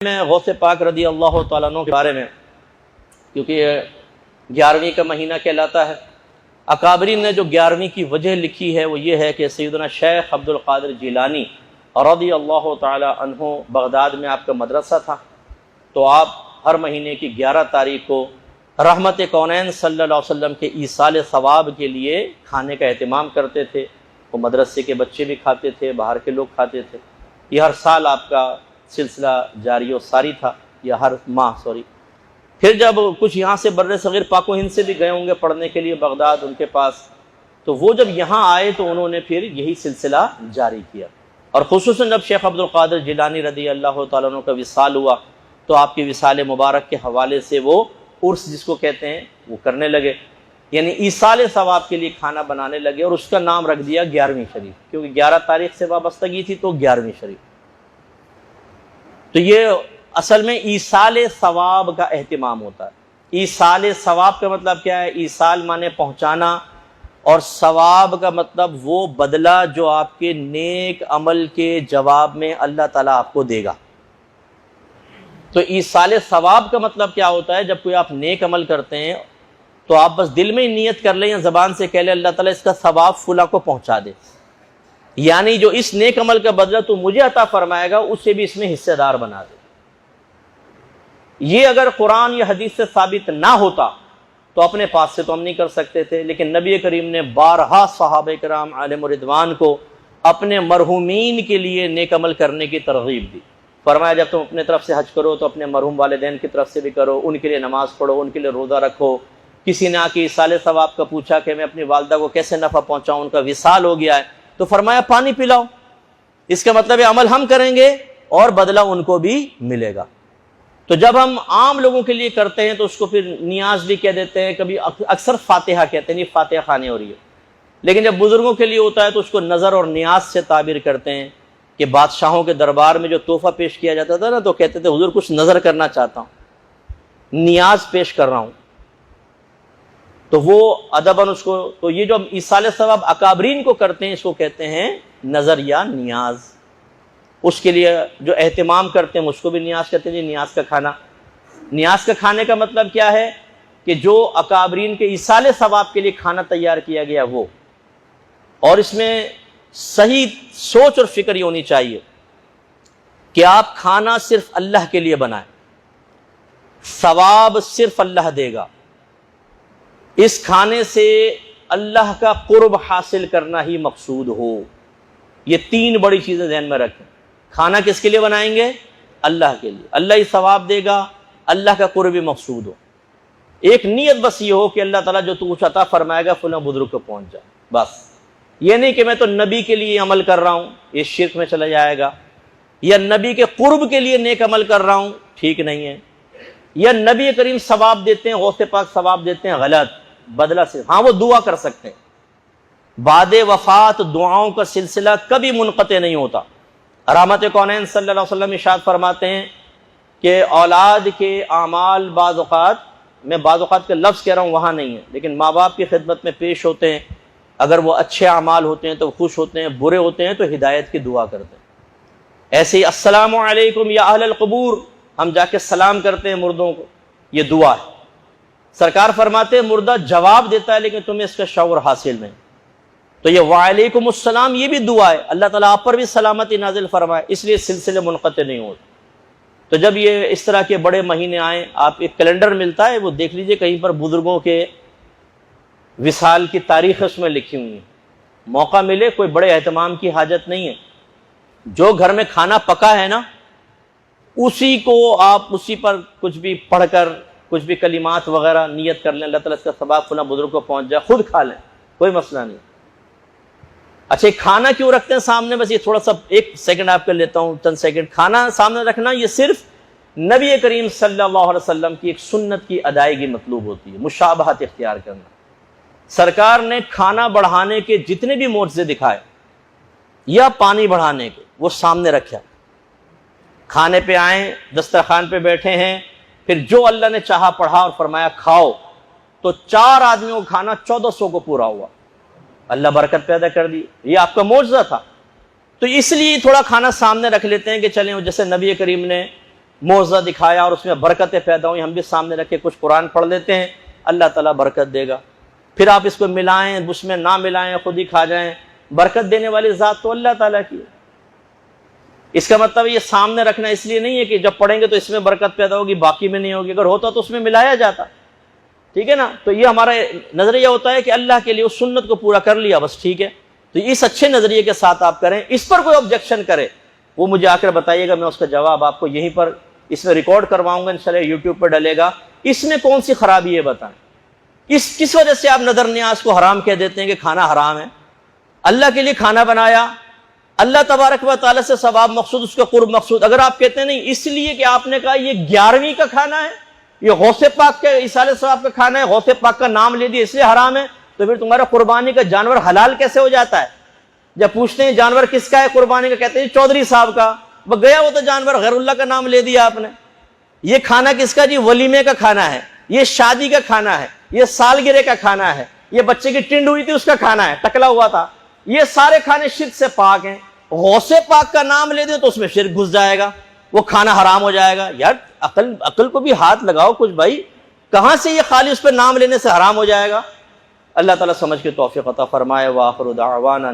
میں غوث پاک رضی اللہ تعالیٰ عنہ کے بارے میں، کیونکہ یہ 11ویں کا مہینہ کہلاتا ہے، اکابرین نے جو 11ویں کی وجہ لکھی ہے وہ یہ ہے کہ سیدنا شیخ عبد القادر جیلانی رضی اللہ تعالیٰ عنہ بغداد میں آپ کا مدرسہ تھا، تو آپ ہر مہینے کی 11 تاریخ کو رحمت کونین صلی اللہ علیہ وسلم کے ایصال ثواب کے لیے کھانے کا اہتمام کرتے تھے۔ وہ مدرسے کے بچے بھی کھاتے تھے، باہر کے لوگ کھاتے تھے۔ یہ ہر سال آپ کا سلسلہ جاری و ساری تھا، یا ہر ماہ پھر جب کچھ یہاں سے بر صغیر پاک و ہند سے بھی گئے ہوں گے پڑھنے کے لیے بغداد ان کے پاس، تو وہ جب یہاں آئے تو انہوں نے پھر یہی سلسلہ جاری کیا، اور خصوصاً جب شیخ عبد القادر جیلانی رضی اللہ تعالیٰ عنہ کا وصال ہوا تو آپ کے وصال مبارک کے حوالے سے وہ عرس جس کو کہتے ہیں وہ کرنے لگے، یعنی ایصال ثواب کے لیے کھانا بنانے لگے، اور اس کا نام رکھ دیا 11ویں شریف، کیونکہ 11 تاریخ سے وابستگی تھی تو 11ویں شریف۔ تو یہ اصل میں ایصال ثواب کا اہتمام ہوتا ہے۔ ایصال ثواب کا مطلب کیا ہے؟ ایصال مانے پہنچانا، اور ثواب کا مطلب وہ بدلہ جو آپ کے نیک عمل کے جواب میں اللہ تعالیٰ آپ کو دے گا۔ تو ایصال ثواب کا مطلب کیا ہوتا ہے؟ جب کوئی آپ نیک عمل کرتے ہیں تو آپ بس دل میں ہی نیت کر لیں یا زبان سے کہہ لیں اللہ تعالیٰ اس کا ثواب فلاں کو پہنچا دے، یعنی جو اس نیک عمل کا بدلہ تو مجھے عطا فرمائے گا اسے بھی اس میں حصے دار بنا دے۔ یہ اگر قرآن یا حدیث سے ثابت نہ ہوتا تو اپنے پاس سے تو ہم نہیں کر سکتے تھے، لیکن نبی کریم نے بارہا صحابہ کرام علیہم رضوان کو اپنے مرحومین کے لیے نیک عمل کرنے کی ترغیب دی۔ فرمایا جب تم اپنے طرف سے حج کرو تو اپنے مرحوم والدین کی طرف سے بھی کرو، ان کے لیے نماز پڑھو، ان کے لیے روزہ رکھو۔ کسی نے آ کے ایصال ثواب کا پوچھا کہ میں اپنی والدہ کو کیسے نفع پہنچاؤں، ان کا وصال ہو گیا ہے، تو فرمایا پانی پلاؤ۔ اس کا مطلب ہے عمل ہم کریں گے اور بدلہ ان کو بھی ملے گا۔ تو جب ہم عام لوگوں کے لیے کرتے ہیں تو اس کو پھر نیاز بھی کہہ دیتے ہیں، کبھی اکثر فاتحہ کہتے ہیں، نہیں فاتحہ خانی ہو رہی ہے، لیکن جب بزرگوں کے لیے ہوتا ہے تو اس کو نظر اور نیاز سے تعبیر کرتے ہیں، کہ بادشاہوں کے دربار میں جو تحفہ پیش کیا جاتا تھا نا تو کہتے تھے حضور کچھ نظر کرنا چاہتا ہوں، نیاز پیش کر رہا ہوں، تو وہ ادباً اس کو، تو یہ جو ہم ایصال ثواب اکابرین کو کرتے ہیں اس کو کہتے ہیں نظر یا نیاز۔ اس کے لیے جو اہتمام کرتے ہیں اس کو بھی نیاز کہتے ہیں۔ نیاز کا کھانا، نیاز کا کھانے کا مطلب کیا ہے؟ کہ جو اکابرین کے ایصال ثواب کے لیے کھانا تیار کیا گیا وہ، اور اس میں صحیح سوچ اور فکر یہ ہونی چاہیے کہ آپ کھانا صرف اللہ کے لیے بنائیں، ثواب صرف اللہ دے گا، اس کھانے سے اللہ کا قرب حاصل کرنا ہی مقصود ہو۔ یہ 3 بڑی چیزیں ذہن میں رکھیں۔ کھانا کس کے لیے بنائیں گے؟ اللہ کے لیے، اللہ ہی ثواب دے گا، اللہ کا قرب بھی مقصود ہو۔ ایک نیت بس یہ ہو کہ اللہ تعالیٰ جو تو کچھ عطا فرمائے گا فلاں بزرگ کو پہنچ جائے، بس یہ نہیں کہ میں تو نبی کے لیے عمل کر رہا ہوں، یہ شرک میں چلا جائے گا، یا نبی کے قرب کے لیے نیک عمل کر رہا ہوں، ٹھیک نہیں ہے، یا نبی کریم ثواب دیتے ہیں، غوث پاک ثواب دیتے ہیں، غلط، بدلہ سے ہاں وہ دعا کر سکتے ہیں۔ بعد وفات دعاؤں کا سلسلہ کبھی منقطع نہیں ہوتا۔ رحمت کونین صلی اللہ علیہ وسلم ارشاد فرماتے ہیں کہ اولاد کے اعمال بعض اوقات، میں بعض اوقات کا لفظ کہہ رہا ہوں وہاں نہیں ہے، لیکن ماں باپ کی خدمت میں پیش ہوتے ہیں، اگر وہ اچھے اعمال ہوتے ہیں تو خوش ہوتے ہیں، برے ہوتے ہیں تو ہدایت کی دعا کرتے ہیں۔ ایسے ہی السلام علیکم یا اہل القبور، ہم جا کے سلام کرتے ہیں مردوں کو، یہ دعا ہے۔ سرکار فرماتے ہیں مردہ جواب دیتا ہے لیکن تمہیں اس کا شعور حاصل نہیں، تو یہ وعلیکم السلام یہ بھی دعا ہے، اللہ تعالیٰ آپ پر بھی سلامتی نازل فرمائے، اس لیے سلسلے منقطع نہیں ہوتے۔ تو جب یہ اس طرح کے بڑے مہینے آئیں، آپ ایک کیلنڈر ملتا ہے وہ دیکھ لیجئے، کہیں پر بزرگوں کے وصال کی تاریخ اس میں لکھی ہوئی ہے، موقع ملے، کوئی بڑے اہتمام کی حاجت نہیں ہے، جو گھر میں کھانا پکا ہے نا اسی کو آپ اسی پر کچھ بھی پڑھ کر کچھ بھی کلمات وغیرہ نیت کر لیں، اللہ تعالیٰ اس کا ثواب فلاں بزرگ کو پہنچ جائے، خود کھا لیں، کوئی مسئلہ نہیں۔ اچھا کھانا کیوں رکھتے ہیں سامنے؟ بس یہ تھوڑا سا 1 سیکنڈ آپ کا لیتا ہوں، چند سیکنڈ۔ کھانا سامنے رکھنا یہ صرف نبی کریم صلی اللہ علیہ وسلم کی ایک سنت کی ادائیگی مطلوب ہوتی ہے، مشابہت اختیار کرنا۔ سرکار نے کھانا بڑھانے کے جتنے بھی معجزے دکھائے یا پانی بڑھانے کے وہ سامنے رکھا، کھانے پہ آئیں، دسترخوان پہ بیٹھے ہیں، پھر جو اللہ نے چاہا پڑھا اور فرمایا کھاؤ، تو 4 آدمیوں کا کھانا 1400 کو پورا ہوا، اللہ برکت پیدا کر دی، یہ آپ کا معجزہ تھا۔ تو اس لیے تھوڑا کھانا سامنے رکھ لیتے ہیں کہ چلیں، جیسے نبی کریم نے موعظہ دکھایا اور اس میں برکتیں پیدا ہوئی، ہم بھی سامنے رکھے کچھ قرآن پڑھ لیتے ہیں، اللہ تعالیٰ برکت دے گا۔ پھر آپ اس کو ملائیں، اس میں نہ ملائیں، خود ہی کھا جائیں، برکت دینے والی ذات تو اللہ تعالیٰ کی ہے۔ اس کا مطلب یہ سامنے رکھنا اس لیے نہیں ہے کہ جب پڑھیں گے تو اس میں برکت پیدا ہوگی باقی میں نہیں ہوگی، اگر ہوتا تو اس میں ملایا جاتا، ٹھیک ہے نا۔ تو یہ ہمارا نظریہ ہوتا ہے کہ اللہ کے لیے اس سنت کو پورا کر لیا بس، ٹھیک ہے۔ تو اس اچھے نظریے کے ساتھ آپ کریں، اس پر کوئی آبجیکشن کرے وہ مجھے آ کر بتائیے گا، میں اس کا جواب آپ کو یہیں پر اس میں ریکارڈ کرواؤں گا، انشاءاللہ یوٹیوب پر ڈلے گا۔ اس میں کون سی خرابی ہے بتائیں؟ کس وجہ سے آپ نظر نیاز کو حرام کہہ دیتے ہیں کہ کھانا حرام ہے؟ اللہ کے لیے کھانا بنایا، اللہ تبارک و تعالیٰ سے ثواب مقصود، اس کا قرب مقصود۔ اگر آپ کہتے ہیں نہیں اس لیے کہ آپ نے کہا یہ 11ویں کا کھانا ہے، یہ غوث پاک کے ایصال ثواب کا کھانا ہے، غوث پاک کا نام لے دیا اس لیے حرام ہے، تو پھر تمہارا قربانی کا جانور حلال کیسے ہو جاتا ہے؟ جب پوچھتے ہیں جانور کس کا ہے قربانی کا، کہتے ہیں چودھری صاحب کا، وہ گیا وہ تو جانور غیر اللہ کا نام لے دیا آپ نے۔ یہ کھانا کس کا جی؟ ولیمے کا کھانا ہے، یہ شادی کا کھانا ہے، یہ سالگرہ کا کھانا ہے، یہ بچے کی ٹنڈ ہوئی تھی اس کا کھانا ہے، ٹکلا ہوا تھا، یہ سارے کھانے شرک سے پاک ہیں۔ غوث پاک کا نام لے دیں تو اس میں شرک گھس جائے گا، وہ کھانا حرام ہو جائے گا۔ یار عقل کو بھی ہاتھ لگاؤ کچھ بھائی، کہاں سے یہ خالی اس پہ نام لینے سے حرام ہو جائے گا؟ اللہ تعالیٰ سمجھ کے توفیق عطا فرمائے۔ وآخر دعوانا